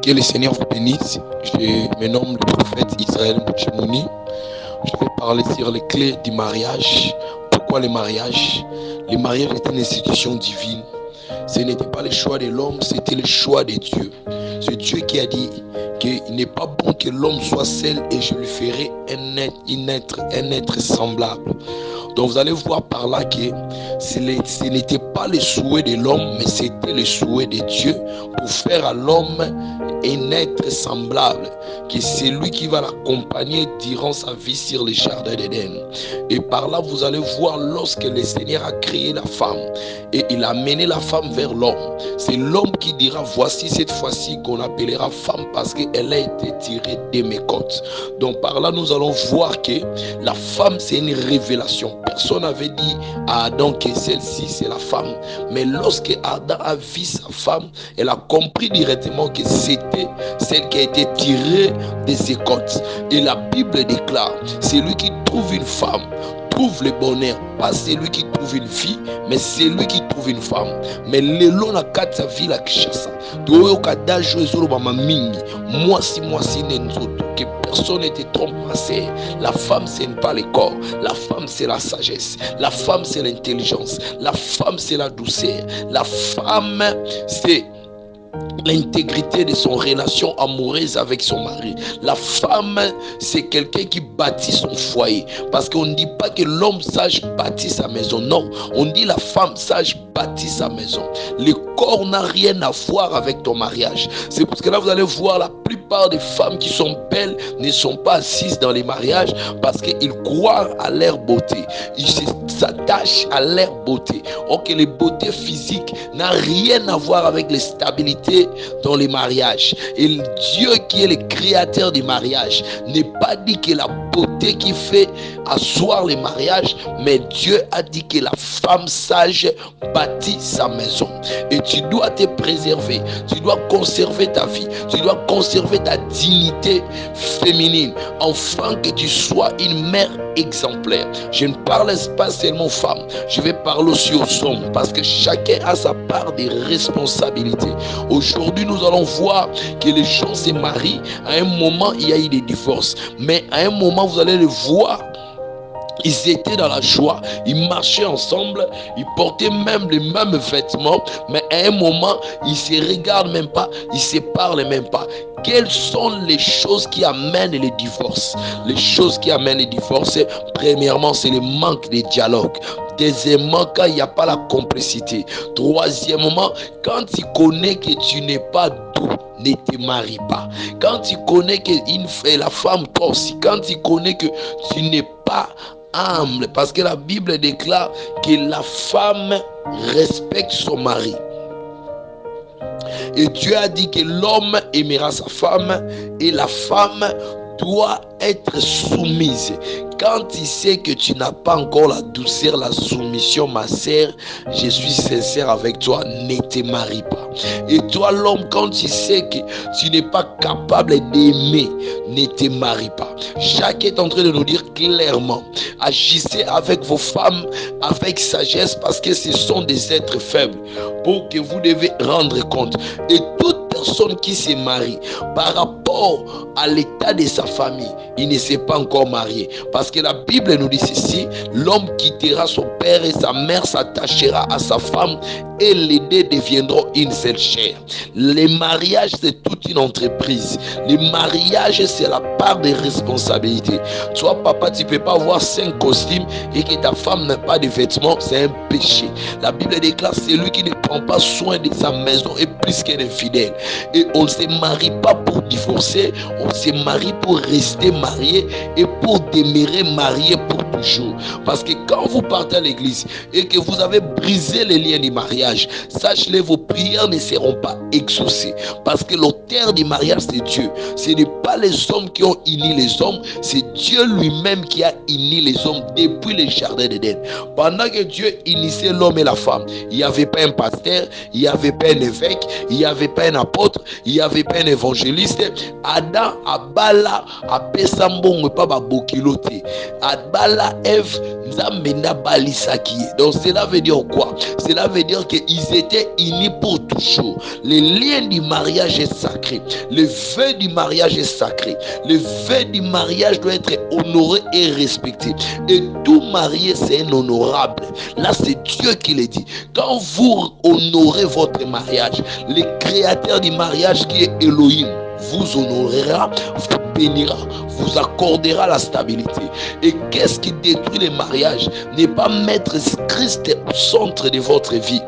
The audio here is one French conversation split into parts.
Que le Seigneur vous bénisse. Je me nomme le prophète Israël Mouchemouni. Je vais parler sur les clés du mariage. Pourquoi le mariage? Le mariage est une institution divine. Ce n'était pas le choix de l'homme, c'était le choix de Dieu. C'est Dieu qui a dit qu'il n'est pas bon que l'homme soit seul et je lui ferai un être semblable. Donc vous allez voir par là que ce n'était pas le souhait de l'homme, mais c'était le souhait de Dieu pour faire à l'homme un être semblable, que c'est lui qui va l'accompagner durant sa vie sur le jardin d'Éden. Et par là, vous allez voir lorsque le Seigneur a créé la femme et il a mené la femme vers l'homme. C'est l'homme qui dira, voici cette fois-ci qu'on appellera femme parce qu'elle a été tirée de mes côtes. Donc par là, nous allons voir que la femme, c'est une révélation. Personne n'avait dit à Adam que celle-ci, c'est la femme. Mais lorsque Adam a vu sa femme, elle a compris directement que c'était celle qui a été tirée de ses côtes. Et la Bible déclare, c'est lui qui trouve une femme trouve le bonheur, pas celui qui trouve une fille, mais celui qui trouve une femme. Mais lelo na kati sa vie la kishasa toyo kadajo ezolo mama mingi moi si nenzoto que personne ne te trompe ma sœur. La femme ce n'est pas le corps, la femme c'est la sagesse, la femme c'est l'intelligence, la femme c'est la douceur, la femme c'est l'intégrité de son relation amoureuse avec son mari. La femme, c'est quelqu'un qui bâtit son foyer. Parce qu'on ne dit pas que l'homme sage bâtit sa maison. Non, on dit la femme sage bâtit sa maison. Le corps n'a rien à voir avec ton mariage. C'est parce que là, vous allez voir la plupart des femmes qui sont belles ne sont pas assises dans les mariages parce qu'ils croient à leur beauté. Ils s'attachent à leur beauté. Or que les beautés physiques n'ont rien à voir avec les stabilités dans les mariages. Et Dieu qui est le créateur du mariage n'est pas dit que la beauté qui fait asseoir les mariages, mais Dieu a dit que la femme sage bâtit sa maison. Et tu dois te préserver, tu dois conserver ta vie, tu dois conserver ta dignité féminine, afin que tu sois une mère exemplaire. Je ne parle pas seulement aux femmes, je vais parler aussi aux hommes, parce que chacun a sa part de responsabilité. Aujourd'hui, nous allons voir que les gens se marient. À un moment, il y a eu des divorces. Mais à un moment, vous allez le voir. Ils étaient dans la joie, ils marchaient ensemble, ils portaient même les mêmes vêtements, mais à un moment, ils se regardent même pas, ils se parlent même pas. Quelles sont les choses qui amènent les divorces? Les choses qui amènent les divorces, premièrement, c'est le manque de dialogue. Deuxièmement, quand il n'y a pas la complicité. Troisièmement, quand tu connais que tu n'es pas doux, ne te marie pas. Quand tu connais que la femme toi aussi, quand tu connais que tu n'es pas humble, parce que la Bible déclare que la femme respecte son mari. Et Dieu a dit que l'homme aimera sa femme et la femme doit être soumise. Quand tu sais que tu n'as pas encore la douceur, la soumission, ma sœur, je suis sincère avec toi, ne te marie pas. Et toi l'homme, quand tu sais que tu n'es pas capable d'aimer, ne te marie pas. Chacun est en train de nous dire clairement, agissez avec vos femmes avec sagesse parce que ce sont des êtres faibles pour que vous devez rendre compte. Et toute personne qui se marie par rapport à l'état de sa famille, il ne s'est pas encore marié. Parce que la Bible nous dit ceci, l'homme quittera son père et sa mère s'attachera à sa femme et les deux deviendront une seule chair. Les mariages, c'est toute une entreprise. Les mariages, c'est la part des responsabilités. Toi, papa, tu ne peux pas avoir 5 costumes et que ta femme n'a pas de vêtements, c'est un péché. La Bible déclare, celui qui ne prend pas soin de sa maison est plus qu'un infidèle. Et on ne se marie pas pour divorcer, on se marie pour rester marié et pour demeurer marié pour toujours. Parce que quand vous partez à l'église et que vous avez brisé les liens du mariage, sachez-le, vos prières ne seront pas exaucées. Parce que l'auteur du mariage, c'est Dieu. Ce n'est pas les hommes qui ont uni les hommes, c'est Dieu lui-même qui a uni les hommes depuis le jardin d'Éden. Pendant que Dieu unissait l'homme et la femme, il n'y avait pas un pasteur, il n'y avait pas un évêque, il n'y avait pas un apôtre, il n'y avait pas un évangéliste, Adam abala apesa mbongo pa babokilote. Abala Ève nzambe na balisaki. Donc cela veut dire quoi? Cela veut dire qu'ils étaient unis pour toujours. Le lien du mariage est sacré. Le vœu du mariage est sacré. Le vœu du mariage doit être honoré et respecté. Et tout marié, c'est un honorable. Là, c'est Dieu qui le dit. Quand vous honorez votre mariage, le créateur du mariage qui est Elohim vous honorera, vous bénira, vous accordera la stabilité. Et qu'est-ce qui détruit le mariage? Ne pas mettre Christ au centre de votre vie.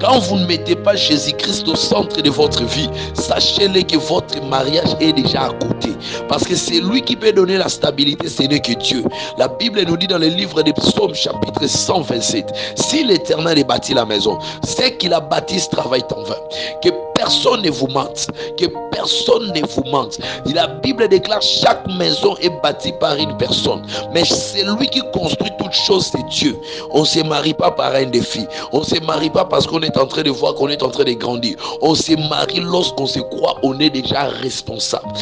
Quand vous ne mettez pas Jésus-Christ au centre de votre vie, sachez-le que votre mariage est déjà à côté. Parce que c'est lui qui peut donner la stabilité, ce n'est que Dieu. La Bible nous dit dans le livre des Psaumes, chapitre 127, si l'Éternel a bâti la maison, c'est qu'il a bâti ce travail en vain. Que personne ne vous mente. Que personne ne vous mente. La Bible déclare chaque maison est bâtie par une personne. Mais c'est lui qui construit toutes choses, c'est Dieu. On ne se marie pas par un défi. On ne se marie pas parce qu'on est en train de voir qu'on est en train de grandir. On se marie lorsqu'on se croit, on est déjà responsable.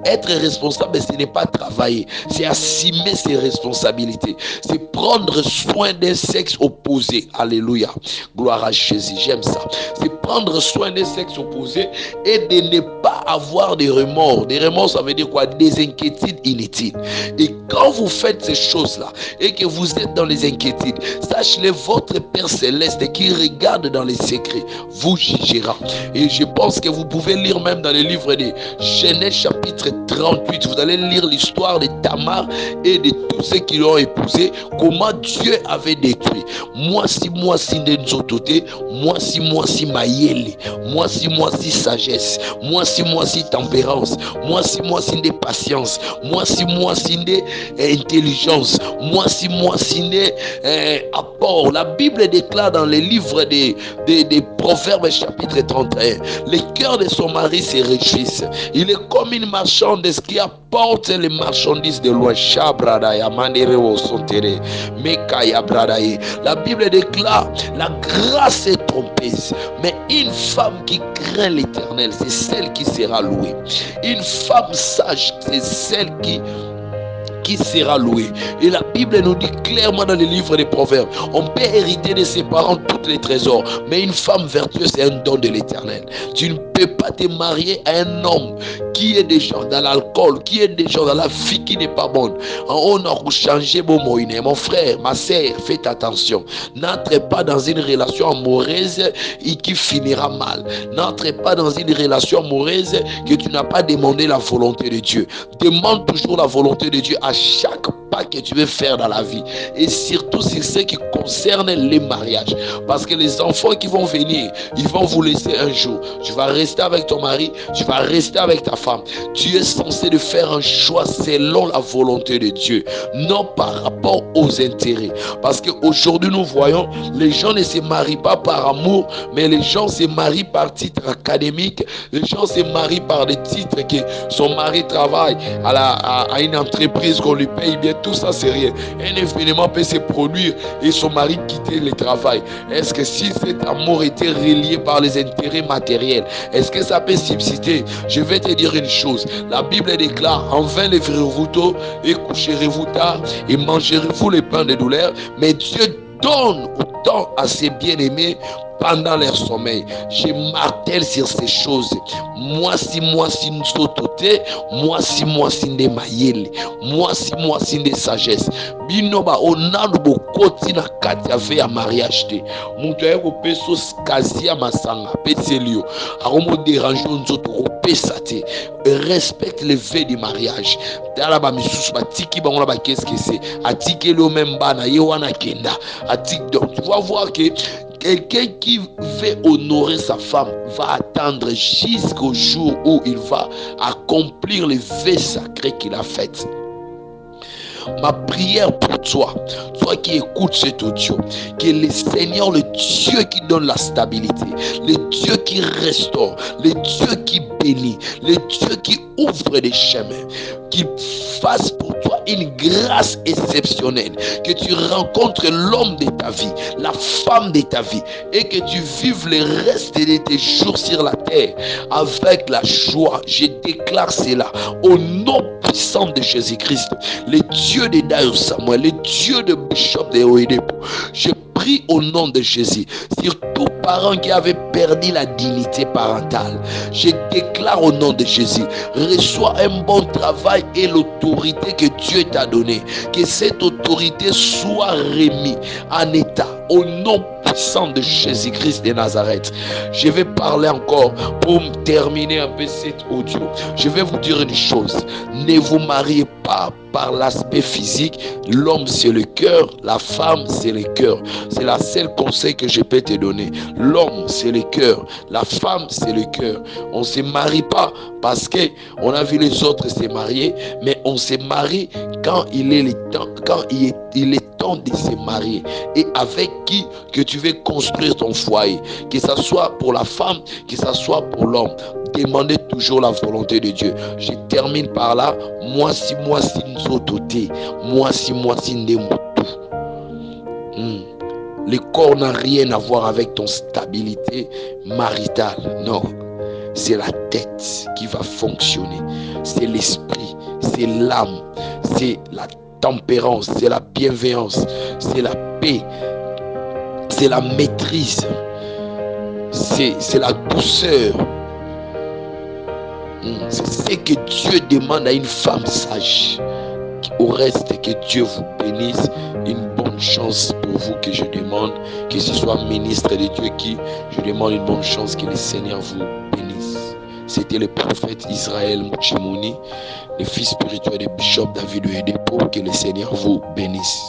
Être responsable, ce n'est pas travailler. C'est assumer ses responsabilités. C'est prendre soin d'un sexe opposé. Alléluia. Gloire à Jésus. J'aime ça. C'est prendre soin d'un sexe opposé et de ne pas avoir de remords. Des remords, ça veut dire quoi? Des inquiétudes inutiles. Et quand vous faites ces choses-là et que vous êtes dans les inquiétudes, sachez-le, votre Père Céleste qui regarde dans les secrets vous jugera. Et je pense que vous pouvez lire même dans le livre de Genèse chapitre 38, vous allez lire l'histoire de Tamar et de tous ceux qui l'ont épousé, comment Dieu avait détruit. Moi si Nzotote, moi si Mayele, moi si sagesse, moi si tempérance, moi si de patience, moi si de intelligence, moi si apport. La Bible déclare dans les livres des Proverbes chapitre 31, le cœur de son mari se réjouisse. Il est comme une marchandise qui apporte les marchandises de loin. La Bible déclare la grâce est trompeuse, mais une femme qui craint l'Éternel, c'est celle qui sera louée. Une femme sage, c'est celle qui sera loué. Et la Bible nous dit clairement dans le livre des Proverbes, on peut hériter de ses parents tous les trésors, mais une femme vertueuse, c'est un don de l'Éternel. Tu ne peux pas te marier à un homme qui est déjà dans l'alcool, qui est déjà dans la vie qui n'est pas bonne. On a changé mon frère, ma soeur, faites attention. N'entrez pas dans une relation amoureuse et qui finira mal. N'entrez pas dans une relation amoureuse que tu n'as pas demandé la volonté de Dieu. Demande toujours la volonté de Dieu à chaque pas que tu veux faire dans la vie, et surtout sur ce qui concerne les mariages, parce que les enfants qui vont venir, ils vont vous laisser un jour. Tu vas rester avec ton mari, tu vas rester avec ta femme. Tu es censé de faire un choix selon la volonté de Dieu, non par rapport aux intérêts, parce qu'aujourd'hui nous voyons, les gens ne se marient pas par amour, mais les gens se marient par titre académique, les gens se marient par des titres que son mari travaille à une entreprise qu'on lui paye bien. Tout ça c'est rien. Un événement peut se produire et son mari quitter le travail. Est-ce que si cet amour était relié par les intérêts matériels, est-ce que ça peut subsister? Je vais te dire une chose. La Bible déclare: en vain lèverez-vous tôt et coucherez-vous tard et mangerez-vous le pain de douleur. Mais Dieu donne autant à ses bien-aimés pendant leur sommeil. Je martèle sur ces choses. Moi si Nsotote, moi si de mayele, moi si de sagesse. Binoba onano bokoti na kati ave ya mariage te. Mutu aye kopeso kazi ya masanga peselio. Akomo déranger nzoto kopesa te. Respecte le vœu du mariage. Dala ba misusu ba tiki bango ba qu'est-ce que c'est? Atiki le même bana ye wana kenda. Atiki, donc tu vas voir que quelqu'un qui veut honorer sa femme va attendre jusqu'au jour où il va accomplir les vœux sacrés qu'il a fait. Ma prière pour toi qui écoutes cet audio, que le Seigneur, le Dieu qui donne la stabilité, le Dieu qui restaure, le Dieu qui bénit, le Dieu qui ouvre des chemins, qu'il fasse pour toi une grâce exceptionnelle, que tu rencontres l'homme de ta vie, la femme de ta vie, et que tu vives le reste de tes jours sur la terre avec la joie. Je déclare cela au nom puissant de Jésus-Christ, le Dieu de Dayo Samuel, le Dieu de Bishop de Oedepo. Je prie au nom de Jésus sur tous parents qui avaient perdu la dignité parentale. Je déclare au nom de Jésus, reçois un bon travail et l'autorité que Dieu t'a donnée, que cette autorité soit remise en état au nom puissant de Jésus-Christ de Nazareth. Je vais parler encore pour terminer un peu cet audio. Je vais vous dire une chose, ne vous mariez pas par l'aspect physique. L'homme c'est le cœur, la femme c'est le cœur. C'est la seule conseil que je peux te donner. L'homme c'est le cœur, la femme c'est le cœur. On ne se marie pas parce que on a vu les autres se marier, mais on se marie quand il est le temps, quand il est temps de se marier, et avec qui que tu veux construire ton foyer, que ce soit pour la femme, que ce soit pour l'homme. Demandez toujours la volonté de Dieu. Je termine par là. Moi si nzototé, moi si ndemoto. Le corps n'a rien à voir avec ton stabilité maritale. Non, c'est la tête qui va fonctionner. C'est l'esprit, c'est l'âme, c'est la tempérance, c'est la bienveillance, c'est la paix, c'est la maîtrise, c'est la douceur. C'est ce que Dieu demande à une femme sage. Au reste, que Dieu vous bénisse. Une bonne chance pour vous que je demande, que ce soit ministre de Dieu qui, je demande une bonne chance, que le Seigneur vous bénisse. C'était le prophète Israël Muchimouni, le fils spirituel de Bishop David Oyedepo. Que le Seigneur vous bénisse.